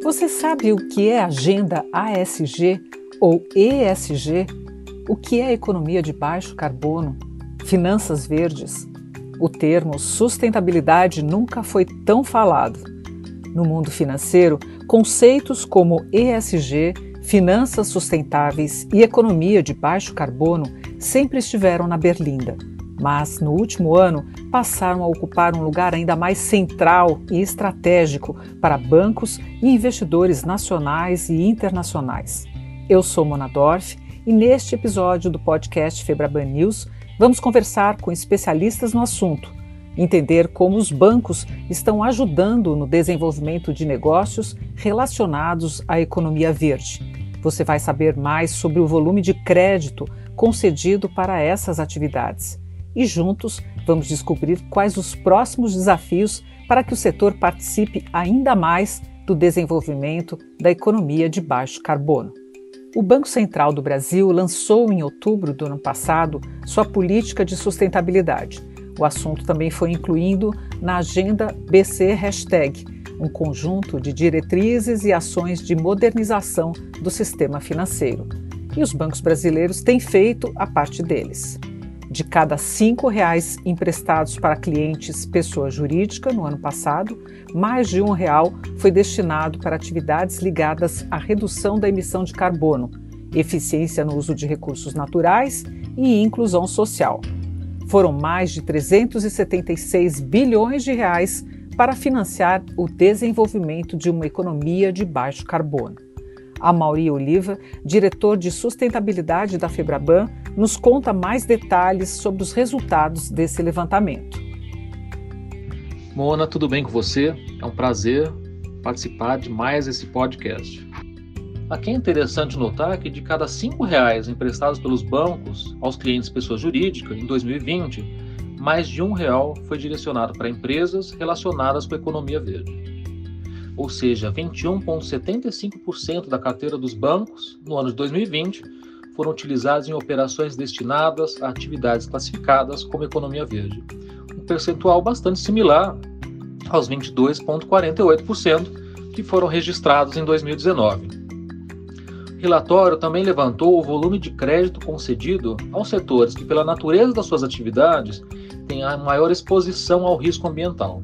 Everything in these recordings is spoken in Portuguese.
Você sabe o que é Agenda ASG ou ESG? O que é economia de baixo carbono? Finanças verdes? O termo sustentabilidade nunca foi tão falado. No mundo financeiro, conceitos como ESG, finanças sustentáveis e economia de baixo carbono sempre estiveram na berlinda, mas no último ano passaram a ocupar um lugar ainda mais central e estratégico para bancos e investidores nacionais e internacionais. Eu sou Mona Dorf e neste episódio do podcast Febraban News vamos conversar com especialistas no assunto, entender como os bancos estão ajudando no desenvolvimento de negócios relacionados à economia verde. Você vai saber mais sobre o volume de crédito concedido para essas atividades. E juntos vamos descobrir quais os próximos desafios para que o setor participe ainda mais do desenvolvimento da economia de baixo carbono. O Banco Central do Brasil lançou em outubro do ano passado sua política de sustentabilidade. O assunto também foi incluído na Agenda BC Hashtag, um conjunto de diretrizes e ações de modernização do sistema financeiro. E os bancos brasileiros têm feito a parte deles. De cada R$ 5 emprestados para clientes pessoa jurídica no ano passado, mais de R$ 1 foi destinado para atividades ligadas à redução da emissão de carbono, eficiência no uso de recursos naturais e inclusão social. Foram mais de 376 bilhões de reais para financiar o desenvolvimento de uma economia de baixo carbono. Amaury Oliva, diretor de sustentabilidade da Febraban, nos conta mais detalhes sobre os resultados desse levantamento. Mona, tudo bem com você? É um prazer participar de mais esse podcast. Aqui é interessante notar que de cada R$ 5 emprestados pelos bancos aos clientes pessoa jurídica em 2020, mais de R$ 1 foi direcionado para empresas relacionadas com a economia verde. Ou seja, 21,75% da carteira dos bancos no ano de 2020 foram utilizados em operações destinadas a atividades classificadas como economia verde, um percentual bastante similar aos 22,48% que foram registrados em 2019. O relatório também levantou o volume de crédito concedido aos setores que, pela natureza das suas atividades, têm a maior exposição ao risco ambiental.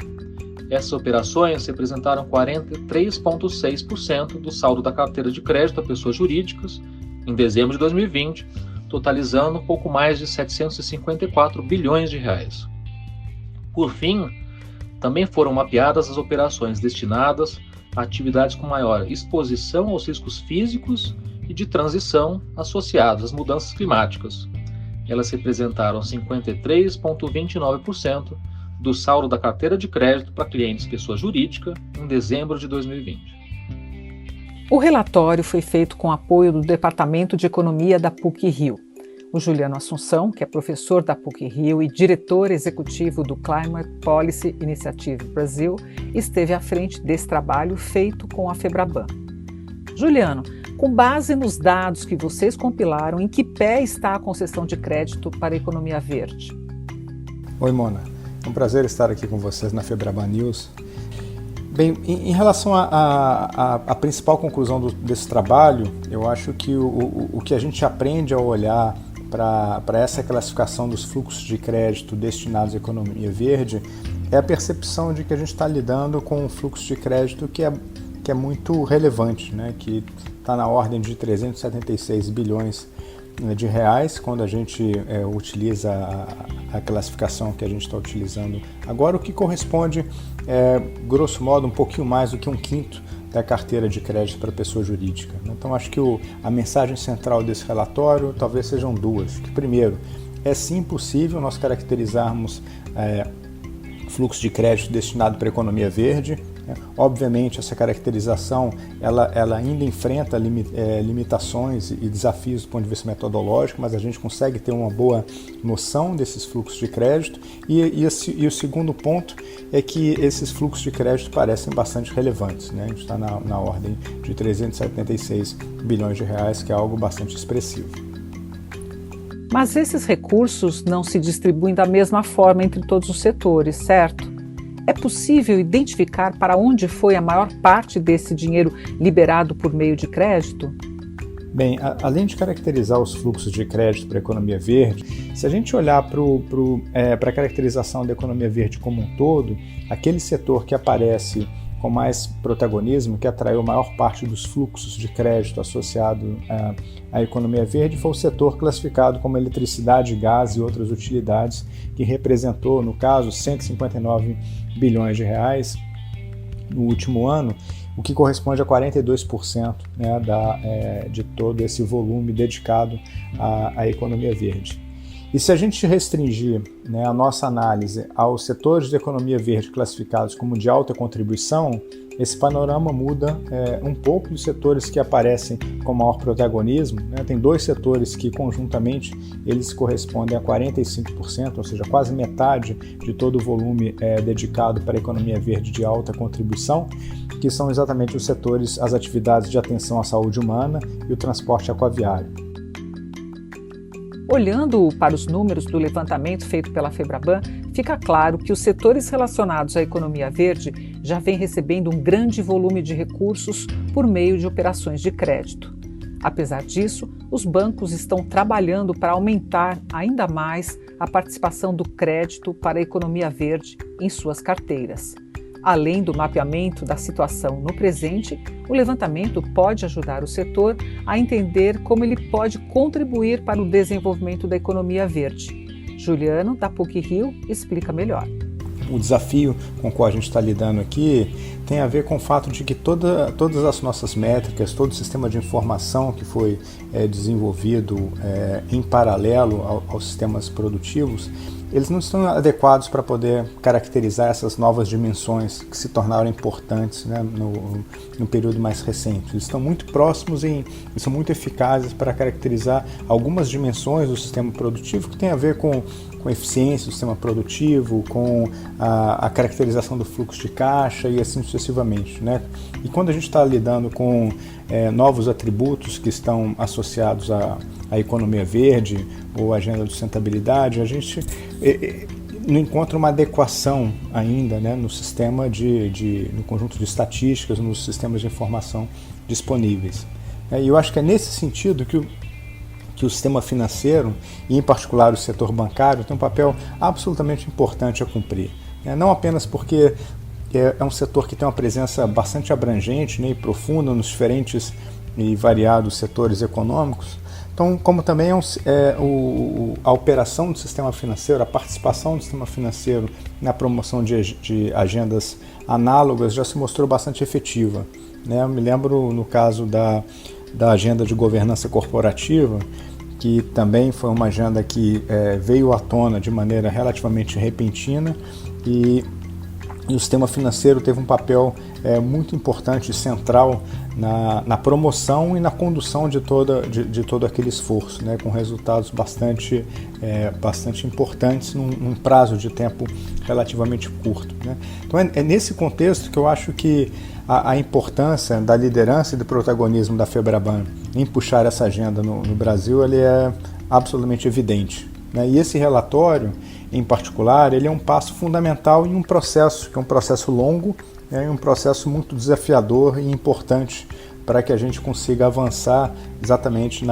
Essas operações representaram 43,6% do saldo da carteira de crédito a pessoas jurídicas em dezembro de 2020, totalizando um pouco mais de 754 bilhões de reais. Por fim, também foram mapeadas as operações destinadas a atividades com maior exposição aos riscos físicos e de transição associados às mudanças climáticas. Elas representaram 53,29% do saldo da carteira de crédito para clientes pessoa jurídica em dezembro de 2020. O relatório foi feito com apoio do Departamento de Economia da PUC-Rio. O Juliano Assunção, que é professor da PUC-Rio e diretor executivo do Climate Policy Initiative Brasil, esteve à frente desse trabalho feito com a Febraban. Juliano, com base nos dados que vocês compilaram, em que pé está a concessão de crédito para a economia verde? Oi, Mona. É um prazer estar aqui com vocês na Febraban News. Bem, em relação à principal conclusão desse trabalho, eu acho que o que a gente aprende ao olhar para essa classificação dos fluxos de crédito destinados à economia verde é a percepção de que a gente está lidando com um fluxo de crédito que é muito relevante, né? Que está na ordem de 376 bilhões de reais, quando a gente utiliza a classificação que a gente está utilizando agora, o que corresponde, grosso modo, um pouquinho mais do que 1/5 da carteira de crédito para pessoa jurídica. Então, acho que a mensagem central desse relatório talvez sejam duas. Que, primeiro, é sim possível nós caracterizarmos fluxo de crédito destinado para a economia verde. Obviamente, essa caracterização ela ainda enfrenta limitações e desafios do ponto de vista metodológico, mas a gente consegue ter uma boa noção desses fluxos de crédito. E o segundo ponto é que esses fluxos de crédito parecem bastante relevantes, né? A gente está na ordem de 376 bilhões de reais, que é algo bastante expressivo. Mas esses recursos não se distribuem da mesma forma entre todos os setores, certo? É possível identificar para onde foi a maior parte desse dinheiro liberado por meio de crédito? Bem, além de caracterizar os fluxos de crédito para a economia verde, se a gente olhar para a caracterização da economia verde como um todo, aquele setor que aparece com mais protagonismo, que atraiu a maior parte dos fluxos de crédito associado à economia verde, foi o setor classificado como eletricidade, gás e outras utilidades, que representou, no caso, 159 bilhões de reais no último ano, o que corresponde a 42%, né, de todo esse volume dedicado à economia verde. E se a gente restringir, né, a nossa análise aos setores de economia verde classificados como de alta contribuição, esse panorama muda um pouco dos setores que aparecem com maior protagonismo, né? Tem dois setores que conjuntamente eles correspondem a 45%, ou seja, quase metade de todo o volume dedicado para a economia verde de alta contribuição, que são exatamente os setores, as atividades de atenção à saúde humana e o transporte aquaviário. Olhando para os números do levantamento feito pela Febraban, fica claro que os setores relacionados à economia verde já vêm recebendo um grande volume de recursos por meio de operações de crédito. Apesar disso, os bancos estão trabalhando para aumentar ainda mais a participação do crédito para a economia verde em suas carteiras. Além do mapeamento da situação no presente, o levantamento pode ajudar o setor a entender como ele pode contribuir para o desenvolvimento da economia verde. Juliano, da PUC-Rio, explica melhor. O desafio com o qual a gente está lidando aqui tem a ver com o fato de que todas as nossas métricas, todo o sistema de informação que foi desenvolvido em paralelo aos sistemas produtivos, eles não estão adequados para poder caracterizar essas novas dimensões que se tornaram importantes, né, no período mais recente. Eles estão muito próximos e são muito eficazes para caracterizar algumas dimensões do sistema produtivo que tem a ver com eficiência do sistema produtivo, com a caracterização do fluxo de caixa e assim sucessivamente, né? E quando a gente está lidando com novos atributos que estão associados à economia verde ou à agenda de sustentabilidade, a gente não encontra uma adequação ainda, né, no sistema no conjunto de estatísticas, nos sistemas de informação disponíveis. E eu acho que é nesse sentido que o sistema financeiro, e em particular o setor bancário, tem um papel absolutamente importante a cumprir. Não apenas porque é um setor que tem uma presença bastante abrangente, né, e profunda nos diferentes e variados setores econômicos, então, como também a operação do sistema financeiro, a participação do sistema financeiro na promoção de agendas análogas já se mostrou bastante efetiva, né? Eu me lembro no caso da agenda de governança corporativa, que também foi uma agenda que veio à tona de maneira relativamente repentina e o sistema financeiro teve um papel muito importante e central na promoção e na condução de todo aquele esforço, né, com resultados bastante importantes num prazo de tempo relativamente curto, né? Então é nesse contexto que eu acho que a importância da liderança e do protagonismo da Febraban em puxar essa agenda no Brasil ele é absolutamente evidente, né? E esse relatório, em particular, ele é um passo fundamental em um processo, que é um processo longo, um processo muito desafiador e importante para que a gente consiga avançar exatamente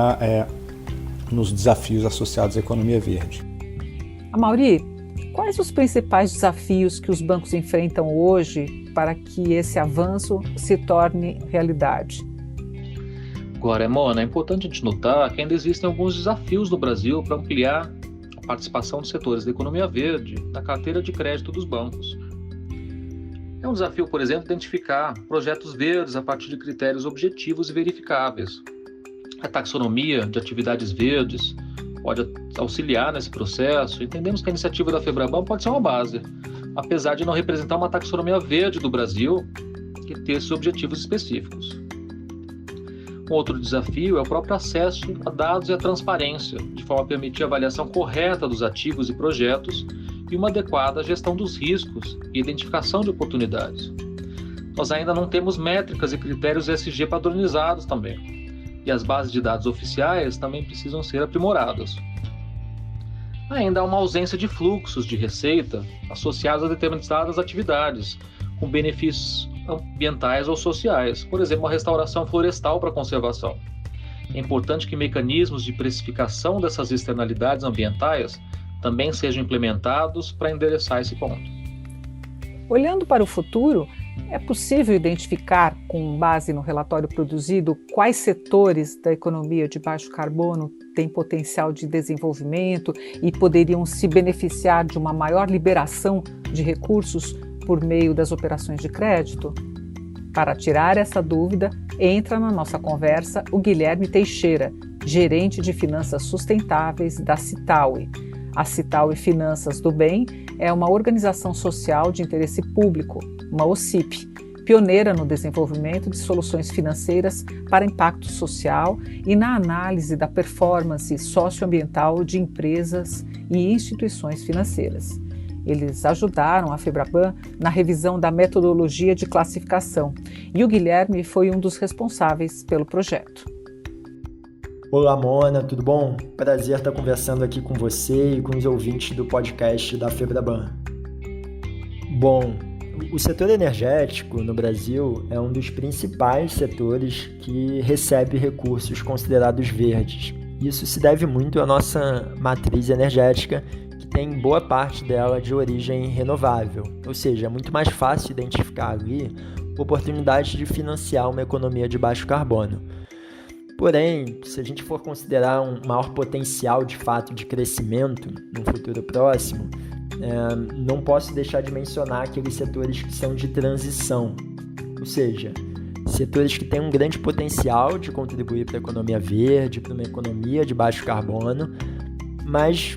nos desafios associados à economia verde. Amaury, quais os principais desafios que os bancos enfrentam hoje para que esse avanço se torne realidade? Agora, Mona, é importante a gente notar que ainda existem alguns desafios no Brasil para ampliar a participação dos setores da economia verde na carteira de crédito dos bancos. É um desafio, por exemplo, identificar projetos verdes a partir de critérios objetivos e verificáveis. A taxonomia de atividades verdes pode auxiliar nesse processo. Entendemos que a iniciativa da Febraban pode ser uma base, apesar de não representar uma taxonomia verde do Brasil que ter esses objetivos específicos. Um outro desafio é o próprio acesso a dados e a transparência, de forma a permitir a avaliação correta dos ativos e projetos e uma adequada gestão dos riscos e identificação de oportunidades. Nós ainda não temos métricas e critérios ESG padronizados também, e as bases de dados oficiais também precisam ser aprimoradas. Ainda há uma ausência de fluxos de receita associados a determinadas atividades, com benefícios ambientais ou sociais, por exemplo, uma restauração florestal para conservação. É importante que mecanismos de precificação dessas externalidades ambientais também sejam implementados para endereçar esse ponto. Olhando para o futuro, é possível identificar, com base no relatório produzido, quais setores da economia de baixo carbono têm potencial de desenvolvimento e poderiam se beneficiar de uma maior liberação de recursos por meio das operações de crédito? Para tirar essa dúvida, entra na nossa conversa o Guilherme Teixeira, gerente de finanças sustentáveis da Citaui. A Citaui Finanças do Bem é uma organização social de interesse público, uma OCIP, pioneira no desenvolvimento de soluções financeiras para impacto social e na análise da performance socioambiental de empresas e instituições financeiras. Eles ajudaram a Febraban na revisão da metodologia de classificação e o Guilherme foi um dos responsáveis pelo projeto. Olá, Mona, tudo bom? Prazer estar conversando aqui com você e com os ouvintes do podcast da Febraban. Bom, o setor energético no Brasil é um dos principais setores que recebe recursos considerados verdes. Isso se deve muito à nossa matriz energética, que tem boa parte dela de origem renovável, ou seja, é muito mais fácil identificar ali oportunidades de financiar uma economia de baixo carbono. Porém, se a gente for considerar um maior potencial de fato de crescimento no futuro próximo, não posso deixar de mencionar aqueles setores que são de transição, ou seja, setores que têm um grande potencial de contribuir para a economia verde, para uma economia de baixo carbono, mas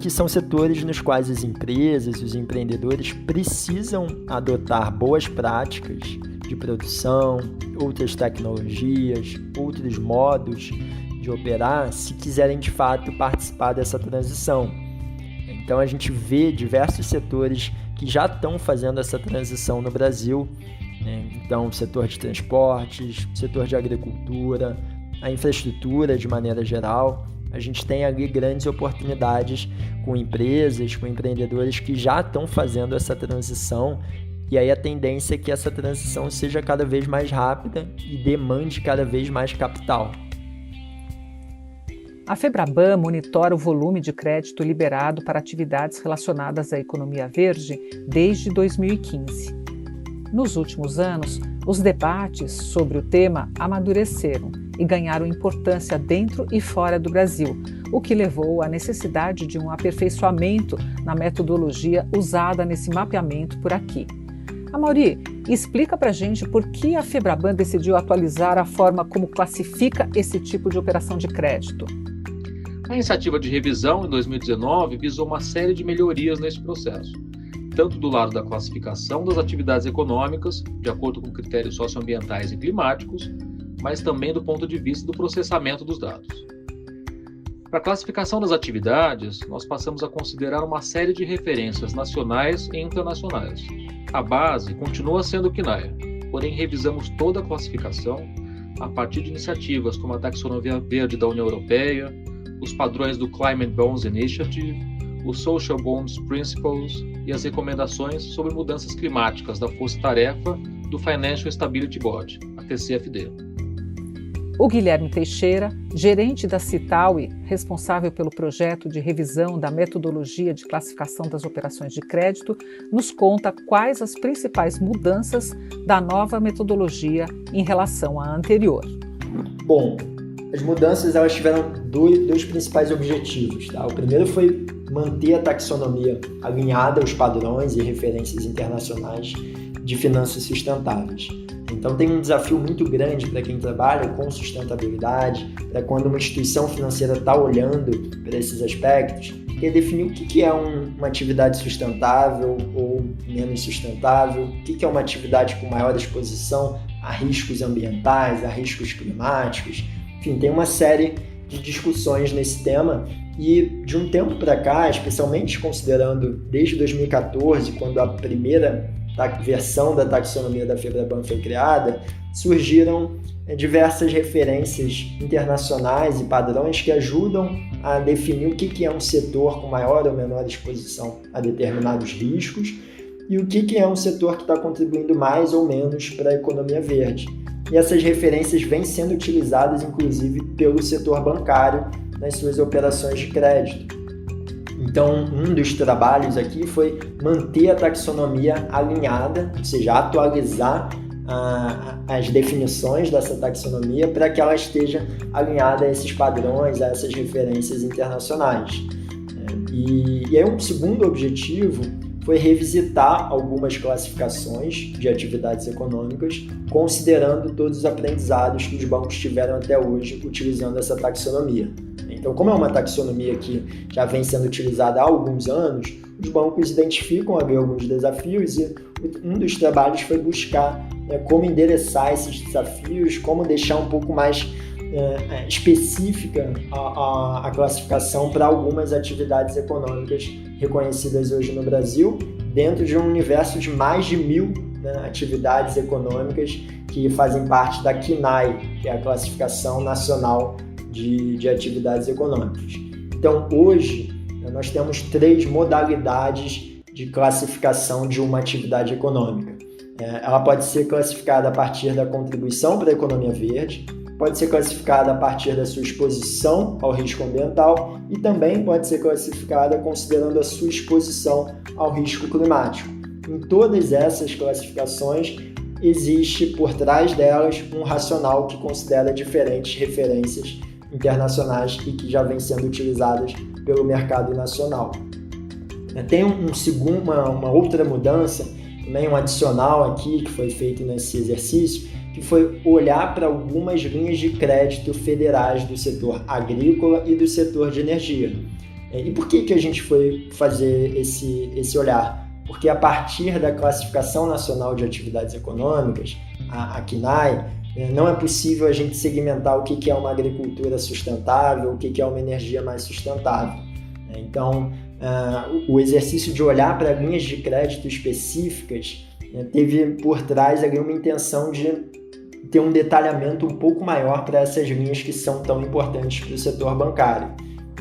que são setores nos quais as empresas e os empreendedores precisam adotar boas práticas de produção, outras tecnologias, outros modos de operar, se quiserem de fato participar dessa transição. Então a gente vê diversos setores que já estão fazendo essa transição no Brasil, né? Então, setor de transportes, setor de agricultura, a infraestrutura de maneira geral. A gente tem ali grandes oportunidades com empresas, com empreendedores que já estão fazendo essa transição, e aí a tendência é que essa transição seja cada vez mais rápida e demande cada vez mais capital. A Febraban monitora o volume de crédito liberado para atividades relacionadas à economia verde desde 2015. Nos últimos anos, os debates sobre o tema amadureceram e ganharam importância dentro e fora do Brasil, o que levou à necessidade de um aperfeiçoamento na metodologia usada nesse mapeamento por aqui. Amaury, explica pra gente por que a Febraban decidiu atualizar a forma como classifica esse tipo de operação de crédito. A iniciativa de revisão, em 2019, visou uma série de melhorias nesse processo, tanto do lado da classificação das atividades econômicas, de acordo com critérios socioambientais e climáticos, mas também do ponto de vista do processamento dos dados. Para a classificação das atividades, nós passamos a considerar uma série de referências nacionais e internacionais. A base continua sendo o CNAE, porém revisamos toda a classificação a partir de iniciativas como a Taxonomia Verde da União Europeia, os padrões do Climate Bonds Initiative, os Social Bonds Principles e as recomendações sobre mudanças climáticas da Força-Tarefa do Financial Stability Board, a TCFD. O Guilherme Teixeira, gerente da Citaui, responsável pelo projeto de revisão da metodologia de classificação das operações de crédito, nos conta quais as principais mudanças da nova metodologia em relação à anterior. Bom, as mudanças elas tiveram dois principais objetivos. Tá? O primeiro foi manter a taxonomia alinhada aos padrões e referências internacionais de finanças sustentáveis. Então tem um desafio muito grande para quem trabalha com sustentabilidade, para quando uma instituição financeira está olhando para esses aspectos, que é definir o que é uma atividade sustentável ou menos sustentável, o que é uma atividade com maior exposição a riscos ambientais, a riscos climáticos. Enfim, tem uma série de discussões nesse tema e de um tempo para cá, especialmente considerando desde 2014, quando a primeira versão da taxonomia da FEBRABAN foi criada, surgiram diversas referências internacionais e padrões que ajudam a definir o que é um setor com maior ou menor exposição a determinados riscos e o que é um setor que está contribuindo mais ou menos para a economia verde. E essas referências vêm sendo utilizadas, inclusive, pelo setor bancário nas suas operações de crédito. Então, um dos trabalhos aqui foi manter a taxonomia alinhada, ou seja, atualizar as definições dessa taxonomia para que ela esteja alinhada a esses padrões, a essas referências internacionais. E aí um segundo objetivo foi revisitar algumas classificações de atividades econômicas, considerando todos os aprendizados que os bancos tiveram até hoje utilizando essa taxonomia. Então, como é uma taxonomia que já vem sendo utilizada há alguns anos, os bancos identificam ali alguns desafios e um dos trabalhos foi buscar como endereçar esses desafios, como deixar um pouco mais específica a classificação para algumas atividades econômicas reconhecidas hoje no Brasil, dentro de um universo de mais de 1.000 atividades econômicas que fazem parte da CNAE, que é a Classificação Nacional de Atividades Econômicas. Então, hoje, nós temos 3 modalidades de classificação de uma atividade econômica. Ela pode ser classificada a partir da contribuição para a economia verde, pode ser classificada a partir da sua exposição ao risco ambiental e também pode ser classificada considerando a sua exposição ao risco climático. Em todas essas classificações, existe por trás delas um racional que considera diferentes referências internacionais e que já vêm sendo utilizadas pelo mercado nacional. Tem uma outra mudança, também um adicional aqui que foi feito nesse exercício, que foi olhar para algumas linhas de crédito federais do setor agrícola e do setor de energia. E por que a gente foi fazer esse olhar? Porque a partir da Classificação Nacional de Atividades Econômicas, a CNAE, não é possível a gente segmentar o que é uma agricultura sustentável, o que é uma energia mais sustentável. Então, o exercício de olhar para linhas de crédito específicas teve por trás ali uma intenção de ter um detalhamento um pouco maior para essas linhas que são tão importantes para o setor bancário.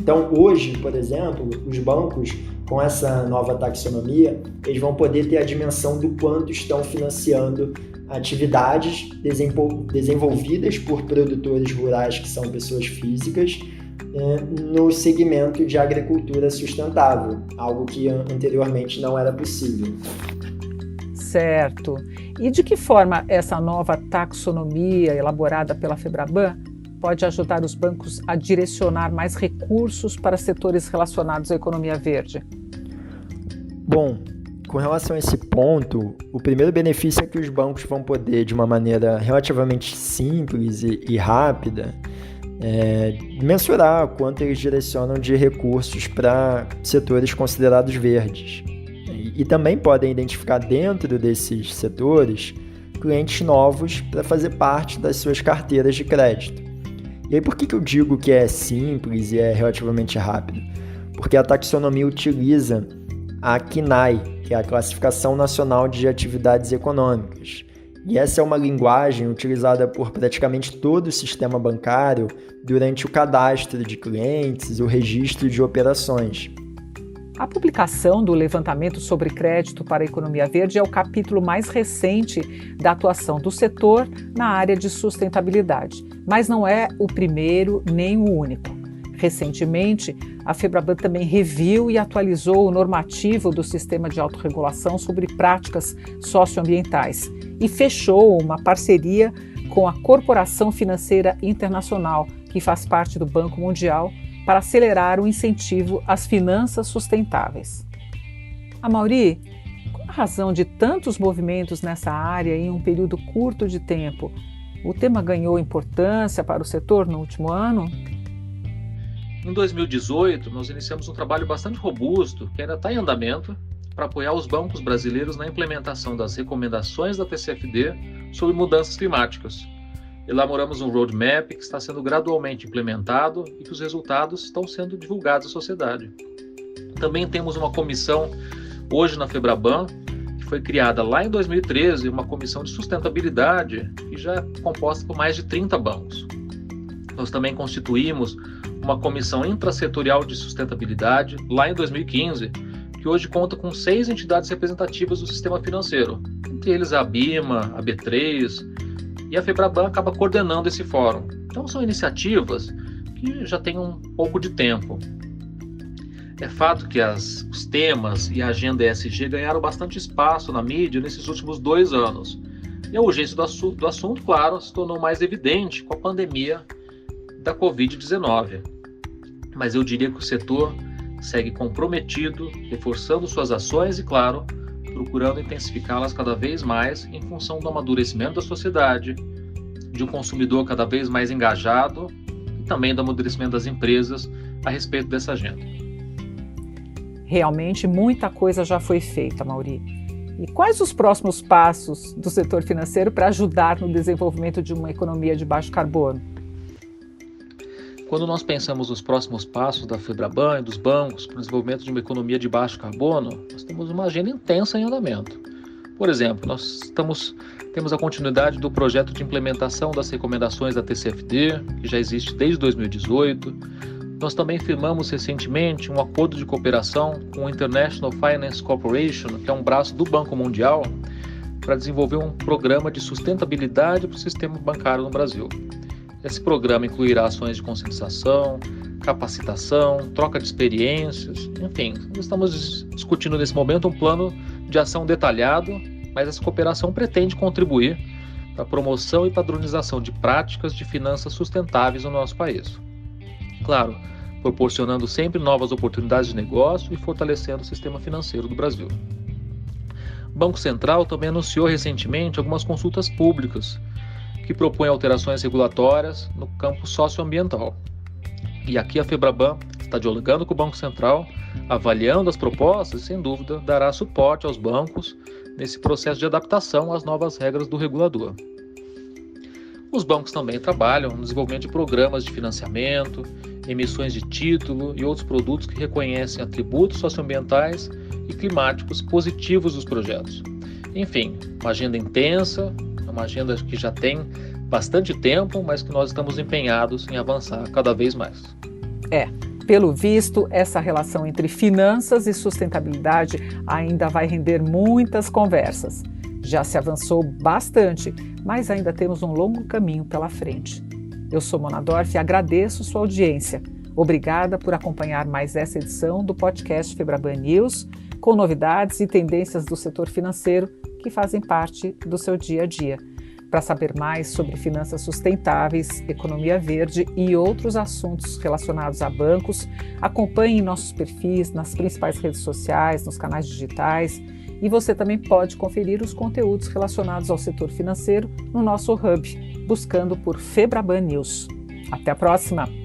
Então, hoje, por exemplo, os bancos, com essa nova taxonomia, eles vão poder ter a dimensão do quanto estão financiando atividades desenvolvidas por produtores rurais, que são pessoas físicas, no segmento de agricultura sustentável, algo que anteriormente não era possível. Certo. E de que forma essa nova taxonomia elaborada pela FEBRABAN pode ajudar os bancos a direcionar mais recursos para setores relacionados à economia verde? Bom, com relação a esse ponto, o primeiro benefício é que os bancos vão poder, de uma maneira relativamente simples e rápida, mensurar quanto eles direcionam de recursos para setores considerados verdes. E também podem identificar dentro desses setores clientes novos para fazer parte das suas carteiras de crédito. E aí por que eu digo que é simples e é relativamente rápido? Porque a taxonomia utiliza a CNAE, que é a Classificação Nacional de Atividades Econômicas. E essa é uma linguagem utilizada por praticamente todo o sistema bancário durante o cadastro de clientes, o registro de operações. A publicação do levantamento sobre crédito para a economia verde é o capítulo mais recente da atuação do setor na área de sustentabilidade, mas não é o primeiro nem o único. Recentemente, a FEBRABAN também reviu e atualizou o normativo do Sistema de Autorregulação sobre práticas socioambientais e fechou uma parceria com a Corporação Financeira Internacional, que faz parte do Banco Mundial, para acelerar o incentivo às finanças sustentáveis. Amaury, qual a razão de tantos movimentos nessa área em um período curto de tempo? O tema ganhou importância para o setor no último ano? Em 2018, nós iniciamos um trabalho bastante robusto, que ainda está em andamento, para apoiar os bancos brasileiros na implementação das recomendações da TCFD sobre mudanças climáticas. Elaboramos um roadmap que está sendo gradualmente implementado e que os resultados estão sendo divulgados à sociedade. Também temos uma comissão hoje na FEBRABAN que que foi criada lá em 2013 uma comissão de sustentabilidade que já é composta por mais de 30 bancos. Nós também constituímos uma comissão intrasetorial de sustentabilidade lá em 2015, que hoje conta com 6 entidades representativas do sistema financeiro, entre eles a ABIMA, a B3, e a FEBRABAN acaba coordenando esse fórum. Então são iniciativas que já têm um pouco de tempo. É fato que os temas e a agenda ESG ganharam bastante espaço na mídia nesses últimos 2 anos. E a urgência do assunto, claro, se tornou mais evidente com a pandemia da Covid-19. Mas eu diria que o setor segue comprometido, reforçando suas ações e, claro, procurando intensificá-las cada vez mais em função do amadurecimento da sociedade, de um consumidor cada vez mais engajado e também do amadurecimento das empresas a respeito dessa agenda. Realmente muita coisa já foi feita, Mauri. E quais os próximos passos do setor financeiro para ajudar no desenvolvimento de uma economia de baixo carbono? Quando nós pensamos nos próximos passos da FEBRABAN e dos bancos para o desenvolvimento de uma economia de baixo carbono, nós temos uma agenda intensa em andamento. Por exemplo, nós temos a continuidade do projeto de implementação das recomendações da TCFD, que já existe desde 2018. Nós também firmamos recentemente um acordo de cooperação com o International Finance Corporation, que é um braço do Banco Mundial, para desenvolver um programa de sustentabilidade para o sistema bancário no Brasil. Esse programa incluirá ações de conscientização, capacitação, troca de experiências, enfim, nós estamos discutindo nesse momento um plano de ação detalhado, mas essa cooperação pretende contribuir para a promoção e padronização de práticas de finanças sustentáveis no nosso país. Claro, proporcionando sempre novas oportunidades de negócio e fortalecendo o sistema financeiro do Brasil. O Banco Central também anunciou recentemente algumas consultas públicas que propõem alterações regulatórias no campo socioambiental. E aqui a FEBRABAN está dialogando com o Banco Central, avaliando as propostas e, sem dúvida, dará suporte aos bancos nesse processo de adaptação às novas regras do regulador. Os bancos também trabalham no desenvolvimento de programas de financiamento, emissões de título e outros produtos que reconhecem atributos socioambientais e climáticos positivos dos projetos. Enfim, uma agenda intensa, uma agenda que já tem bastante tempo, mas que nós estamos empenhados em avançar cada vez mais. Pelo visto, essa relação entre finanças e sustentabilidade ainda vai render muitas conversas. Já se avançou bastante, mas ainda temos um longo caminho pela frente. Eu sou Mona Dorf e agradeço sua audiência. Obrigada por acompanhar mais essa edição do podcast FEBRABAN News, com novidades e tendências do setor financeiro que fazem parte do seu dia a dia. Para saber mais sobre finanças sustentáveis, economia verde e outros assuntos relacionados a bancos, acompanhe nossos perfis nas principais redes sociais, nos canais digitais, e você também pode conferir os conteúdos relacionados ao setor financeiro no nosso hub, buscando por FEBRABAN News. Até a próxima!